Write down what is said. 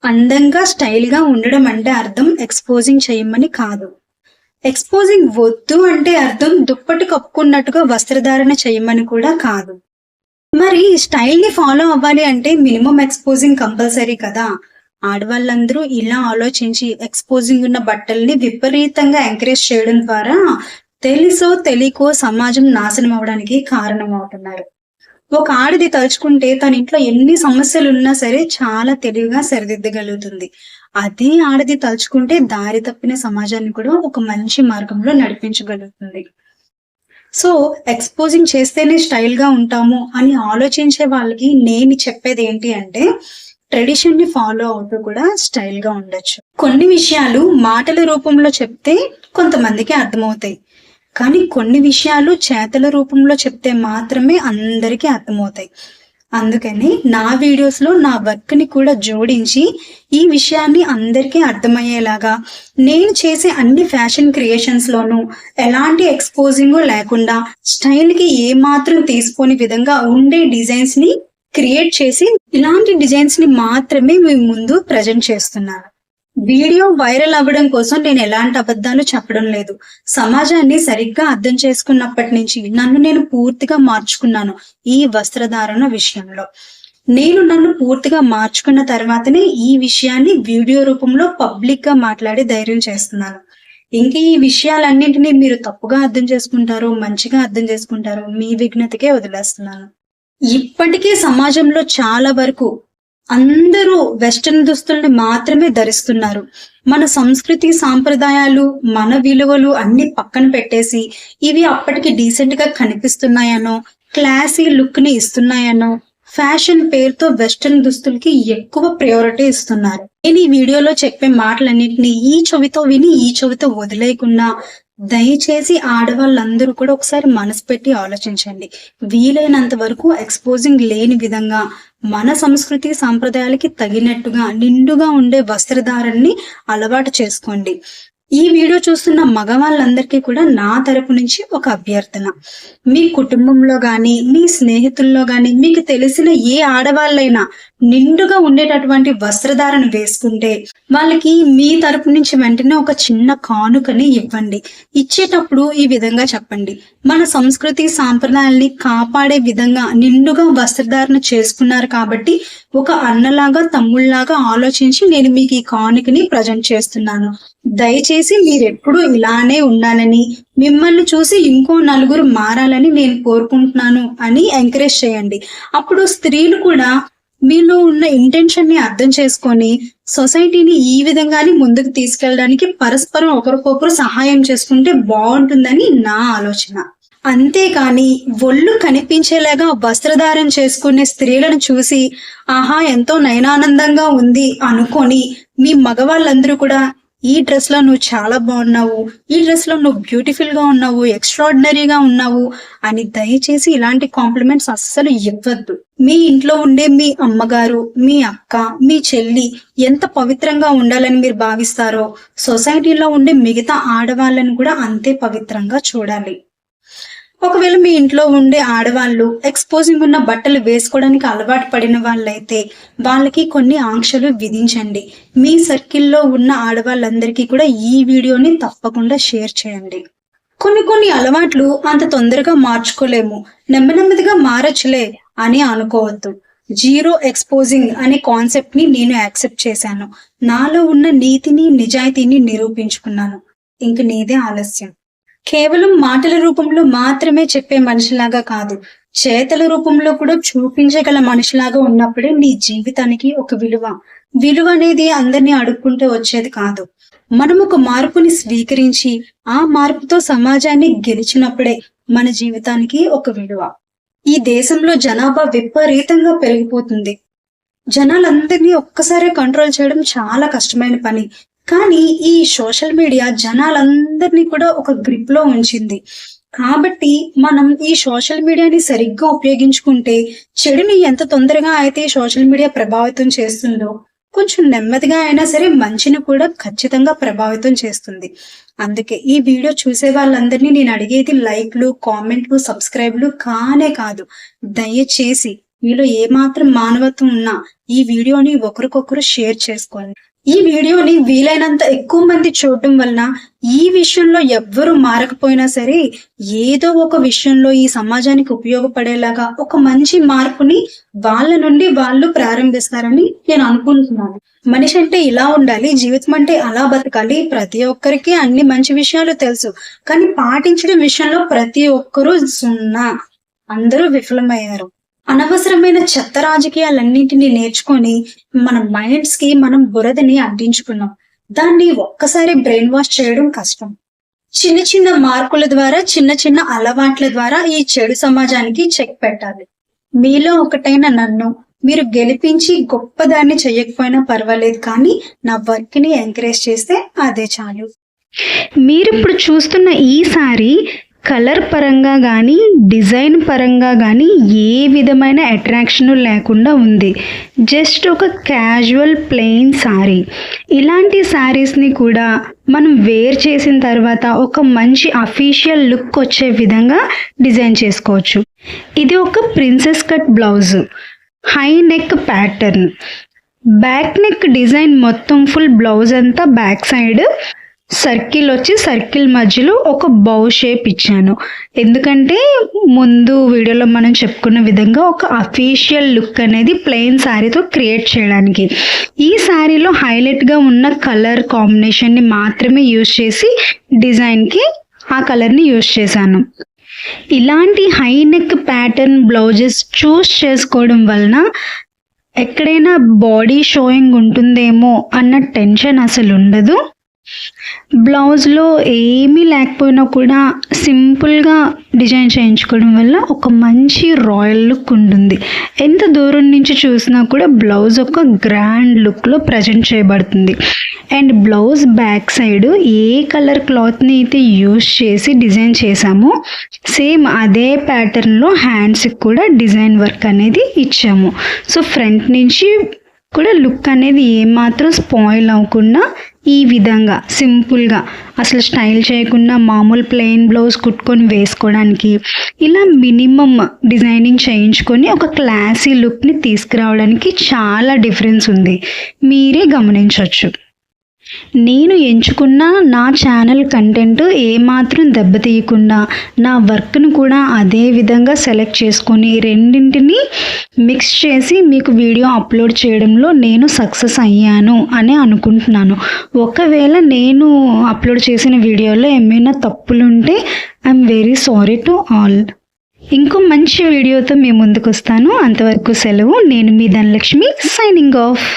అందంగా స్టైల్‌గా ఉండడం అంటే అర్థం ఎక్స్‌పోజింగ్ చేయమని కాదు. ఎక్స్‌పోజింగ్ వద్దు అంటే అర్థం దుప్పటి కప్పుకున్నట్టుగా వస్త్రధారణ చేయమని కూడా కాదు. మరి స్టైల్‌ని ఫాలో అవ్వాలి అంటే మినిమమ్ ఎక్స్‌పోజింగ్ కంపల్సరీ కదా! ఆడవాళ్ళందరూ ఇలా ఆలోచించి ఎక్స్‌పోజింగ్ ఉన్న బట్టల్ని విపరీతంగా ఎంకరేజ్ చేయడం ద్వారా తెలుసో తెలియకో సమాజం నాశనం అవ్వడానికి కారణమవుతున్నారు. ఒక ఆడది తలుచుకుంటే తన ఇంట్లో ఎన్ని సమస్యలున్నా సరే చాలా తెలివిగా సరిదిద్దగలుగుతుంది. అదే ఆడది తలుచుకుంటే దారి తప్పిన సమాజాన్ని కూడా ఒక మంచి మార్గంలో నడిపించగలుగుతుంది. సో, ఎక్స్‌పోజింగ్ చేస్తేనే స్టైల్‌గా ఉంటాము అని ఆలోచించే వాళ్ళకి నేను చెప్పేదేంటి అంటే, ట్రెడిషన్‌ని ఫాలో అవుతూ కూడా స్టైల్‌గా ఉండొచ్చు. కొన్ని విషయాలు మాటల రూపంలో చెప్తే కొంతమందికి అర్థమవుతాయి. కానీ కొన్ని విషయాలు చేతల రూపంలో చెప్తే మాత్రమే అందరికీ అర్థమవుతాయి. అందుకని నా వీడియోస్‌లో నా వర్క్‌ని కూడా జోడించి ఈ విషయాన్ని అందరికీ అర్థమయ్యేలాగా నేను చేసే అన్ని ఫ్యాషన్ క్రియేషన్స్‌లోనూ ఎలాంటి ఎక్స్‌పోజింగు లేకుండా స్టైల్‌కి ఏమాత్రం తీసిపోని విధంగా ఉండే డిజైన్స్‌ని క్రియేట్ చేసి ఇలాంటి డిజైన్స్‌ని మాత్రమే మీ ముందు ప్రెజెంట్ చేస్తున్నాను. వీడియో వైరల్ అవ్వడం కోసం నేను ఎలాంటి అబద్ధాలు చెప్పడం లేదు. సమాజాన్ని సరిగ్గా అర్థం చేసుకున్నప్పటి నుంచి నేను పూర్తిగా మార్చుకున్నాను ఈ వస్త్రధారణ విషయంలో. నన్ను పూర్తిగా మార్చుకున్న తర్వాతనే ఈ విషయాన్ని వీడియో రూపంలో పబ్లిక్‌గా మాట్లాడి ధైర్యం చేస్తున్నాను. ఇంక ఈ విషయాలన్నింటినీ మీరు తప్పుగా అర్థం చేసుకుంటారో, మంచిగా అర్థం చేసుకుంటారో మీ విఘ్నతకే వదిలేస్తున్నాను. ఇప్పటికీ సమాజంలో చాలా వరకు అందరూ వెస్టర్న్ దుస్తుల్ని మాత్రమే ధరిస్తున్నారు. మన సంస్కృతి, సాంప్రదాయాలు, మన విలువలు అన్ని పక్కన పెట్టేసి ఇవి అప్పటికి డీసెంట్‌గా కనిపిస్తున్నాయనో, క్లాసీ లుక్‌ని ఇస్తున్నాయనో, ఫ్యాషన్ పేరుతో వెస్టర్న్ దుస్తులకి ఎక్కువ ప్రయారిటీ ఇస్తున్నారు. నేను ఈ వీడియోలో చెప్పే మాటలన్నిటిని ఈ చెవితో విని ఈ చెవితో వదిలేయకుండా దయచేసి ఆడవాళ్ళందరూ కూడా ఒకసారి మనసు పెట్టి ఆలోచించండి. వీలైనంత వరకు ఎక్స్‌పోజింగ్ లేని విధంగా మన సంస్కృతి సాంప్రదాయాలకి తగినట్టుగా నిండుగా ఉండే వస్త్రధారణని అలవాటు చేసుకోండి. ఈ వీడియో చూస్తున్న మగవాళ్ళందరికీ కూడా నా తరపు నుంచి ఒక అభ్యర్థన. మీ కుటుంబంలో గాని, మీ స్నేహితుల్లో గాని మీకు తెలిసిన ఏ ఆడవాళ్ళైనా నిండుగా ఉండేటటువంటి వస్త్రధారణ వేసుకుంటే వాళ్ళకి మీ తరపు నుంచి వెంటనే ఒక చిన్న కానుకని ఇవ్వండి. ఇచ్చేటప్పుడు ఈ విధంగా చెప్పండి. మన సంస్కృతి సాంప్రదాయాల్ని కాపాడే విధంగా నిండుగా వస్త్రధారణ చేసుకున్నారు కాబట్టి ఒక అన్నలాగా తమ్ముళ్లాగా ఆలోచించి నేను మీకు ఈ కానుకని ప్రజెంట్ చేస్తున్నాను. దయచేసి మీరెప్పుడు ఇలానే ఉండాలని, మిమ్మల్ని చూసి ఇంకో నలుగురు మారాలని నేను కోరుకుంటున్నాను అని ఎంకరేజ్ చేయండి. అప్పుడు స్త్రీలు కూడా మీలో ఉన్న ఇంటెన్షన్ ని అర్థం చేసుకొని సొసైటీని ఈ విధంగానే ముందుకు తీసుకెళ్ళడానికి పరస్పరం ఒకరికొకరు సహాయం చేసుకుంటే బాగుంటుందని నా ఆలోచన. అంతేకాని ఒళ్ళు కనిపించేలాగా వస్త్రధారణ చేసుకునే స్త్రీలను చూసి ఆహా ఎంతో నయనానందంగా ఉంది అనుకొని మీ మగవాళ్ళందరూ కూడా ఈ డ్రెస్ లో నువ్వు చాలా బాగున్నావు, ఈ డ్రెస్ లో నువ్వు బ్యూటిఫుల్ గా ఉన్నావు, ఎక్స్ట్రాడినరీగా ఉన్నావు అని దయచేసి ఇలాంటి కాంప్లిమెంట్స్ అస్సలు ఇవ్వద్దు. మీ ఇంట్లో ఉండే మీ అమ్మగారు, మీ అక్క, మీ చెల్లి ఎంత పవిత్రంగా ఉండాలని మీరు భావిస్తారో సొసైటీలో ఉండే మిగతా ఆడవాళ్ళని కూడా అంతే పవిత్రంగా చూడాలి. ఒకవేళ మీ ఇంట్లో ఉండే ఆడవాళ్ళు ఎక్స్‌పోజింగ్ ఉన్న బట్టలు వేసుకోవడానికి అలవాటు పడిన వాళ్ళైతే వాళ్ళకి కొన్ని ఆంక్షలు విధించండి. మీ సర్కిల్లో ఉన్న ఆడవాళ్ళందరికీ కూడా ఈ వీడియోని తప్పకుండా షేర్ చేయండి. కొన్ని అలవాట్లు అంత తొందరగా మార్చుకోలేము, నెమ్మదిగా మారచ్చులే అని అనుకోవద్దు. జీరో ఎక్స్‌పోజింగ్ అనే కాన్సెప్ట్ ని నేను యాక్సెప్ట్ చేశాను. నాలో ఉన్న నీతిని నిజాయితీని నిరూపించుకున్నాను. ఇంక నీదే ఆలస్యం. కేవలం మాటల రూపంలో మాత్రమే చెప్పే మనిషిలాగా కాదు, చేతల రూపంలో కూడా చూపించగల మనిషిలాగా ఉన్నప్పుడే నీ జీవితానికి ఒక విలువ అనేది అందరినీ అడుక్కుంటూ వచ్చేది కాదు. మనం ఒక మార్పుని స్వీకరించి ఆ మార్పుతో సమాజాన్ని గెలిచినప్పుడే మన జీవితానికి ఒక విలువ. ఈ దేశంలో జనాభా విపరీతంగా పెరిగిపోతుంది. జనాలందరినీ ఒక్కసారే కంట్రోల్ చేయడం చాలా కష్టమైన పని. కానీ ఈ సోషల్ మీడియా జనాలందరినీ కూడా ఒక గ్రిప్ లో ఉంచింది. కాబట్టి మనం ఈ సోషల్ మీడియాని సరిగ్గా ఉపయోగించుకుంటే చెడుని ఎంత తొందరగా అయితే సోషల్ మీడియా ప్రభావితం చేస్తుందో కొంచెం నెమ్మదిగా అయినా సరే మంచిని కూడా ఖచ్చితంగా ప్రభావితం చేస్తుంది. అందుకే ఈ వీడియో చూసే వాళ్ళందరినీ నేను అడిగేది లైక్లు, కామెంట్లు, సబ్స్క్రైబ్లు కానే కాదు. దయచేసి మీలో ఏమాత్రం మానవత్వం ఉన్నా ఈ వీడియోని ఒకరికొకరు షేర్ చేసుకోండి. ఈ వీడియోని వీలైనంత ఎక్కువ మంది చూడటం వలన ఈ విషయంలో ఎవ్వరు మారకపోయినా సరే ఏదో ఒక విషయంలో ఈ సమాజానికి ఉపయోగపడేలాగా ఒక మంచి మార్పుని వాళ్ళ నుండి వాళ్ళు ప్రారంభిస్తారని నేను అనుకుంటున్నాను. మనిషి అంటే ఇలా ఉండాలి, జీవితం అంటే అలా బతకాలి, ప్రతి ఒక్కరికి అన్ని మంచి విషయాలు తెలుసు, కానీ పాటించడం విషయంలో ప్రతి ఒక్కరూ సున్నా, అందరూ విఫలమయ్యారు. అనవసరమైన చెత్త రాజకీయాలన్నింటినీ నేర్చుకొని మన మైండ్స్ కి మనం బురదని అంటించుకున్నాం. దాన్ని ఒక్కసారి బ్రెయిన్ వాష్ చేయడం కష్టం. చిన్న చిన్న మార్పుల ద్వారా, చిన్న చిన్న అలవాట్ల ద్వారా ఈ చెడు సమాజానికి చెక్ పెట్టాలి. మీలో ఒకటైన నన్ను మీరు గెలిపించి గొప్పదాన్ని చెయ్యకపోయినా పర్వాలేదు, కానీ నా వర్క్ ని ఎంకరేజ్ చేస్తే అదే చాలు. మీరు ఇప్పుడు చూస్తున్న ఈ సారీ కలర్ పరంగా కానీ డిజైన్ పరంగా కానీ ఏ విధమైన అట్రాక్షన్ లేకుండా ఉంది. జస్ట్ ఒక క్యాజువల్ ప్లెయిన్ సారీ. ఇలాంటి శారీస్ని కూడా మనం వేర్ చేసిన తర్వాత ఒక మంచి అఫీషియల్ లుక్ వచ్చే విధంగా డిజైన్ చేసుకోవచ్చు. ఇది ఒక princess cut blouse, high neck pattern, back neck design మొత్తం ఫుల్ బ్లౌజ్ అంతా బ్యాక్ సైడ్ సర్కిల్ వచ్చి సర్కిల్ మధ్యలో ఒక బౌ షేప్ ఇచ్చాను. ఎందుకంటే ముందు వీడియోలో మనం చెప్పుకున్న విధంగా ఒక అఫీషియల్ లుక్ అనేది ప్లెయిన్ శారీతో క్రియేట్ చేయడానికి. ఈ శారీలో హైలైట్గా ఉన్న కలర్ కాంబినేషన్ని మాత్రమే యూజ్ చేసి డిజైన్కి ఆ కలర్ని యూజ్ చేశాను. ఇలాంటి హై నెక్ ప్యాటర్న్ బ్లౌజెస్ చూస్ చేసుకోవడం వలన ఎక్కడైనా బాడీ షోయింగ్ ఉంటుందేమో అన్న టెన్షన్ అసలు ఉండదు. బ్లౌజ్లో ఏమీ లేకపోయినా కూడా సింపుల్గా డిజైన్ చేయించుకోవడం వల్ల ఒక మంచి రాయల్ లుక్ ఉంటుంది. ఎంత దూరం నుంచి చూసినా కూడా బ్లౌజ్ ఒక గ్రాండ్ లుక్లో ప్రజెంట్ చేయబడుతుంది. And blouse back side A colour క్లాత్ని అయితే యూజ్ చేసి డిజైన్ చేసామో సేమ్ అదే ప్యాటర్న్లో హ్యాండ్స్కి కూడా డిజైన్ వర్క్ అనేది ఇచ్చాము. సో ఫ్రంట్ నుంచి కూడా లుక్ అనేది ఏమాత్రం స్పాయిల్ అవ్వకుండా ఈ విధంగా సింపుల్గా అసలు స్టైల్ చేయకుండా మామూలు ప్లెయిన్ బ్లౌజ్ కుట్టుకొని వేసుకోవడానికి ఇలా మినిమం డిజైనింగ్ చేయించుకొని ఒక క్లాసీ లుక్ని తీసుకురావడానికి చాలా డిఫరెన్స్ ఉంది. మీరే గమనించవచ్చు. నేను ఎంచుకున్న నా ఛానల్ కంటెంట్ ఏమాత్రం దెబ్బతీయకుండా నా వర్క్ను కూడా అదే విధంగా సెలెక్ట్ చేసుకొని రెండింటిని మిక్స్ చేసి మీకు వీడియో అప్లోడ్ చేయడంలో నేను సక్సెస్ అయ్యాను అని అనుకుంటున్నాను. ఒకవేళ నేను అప్లోడ్ చేసిన వీడియోలో ఏమైనా తప్పులుంటే I'm very sorry to all. ఇంకో మంచి వీడియోతో మీ ముందుకు వస్తాను. అంతవరకు సెలవు. నేను మీ ధనలక్ష్మి, సైనింగ్ ఆఫ్.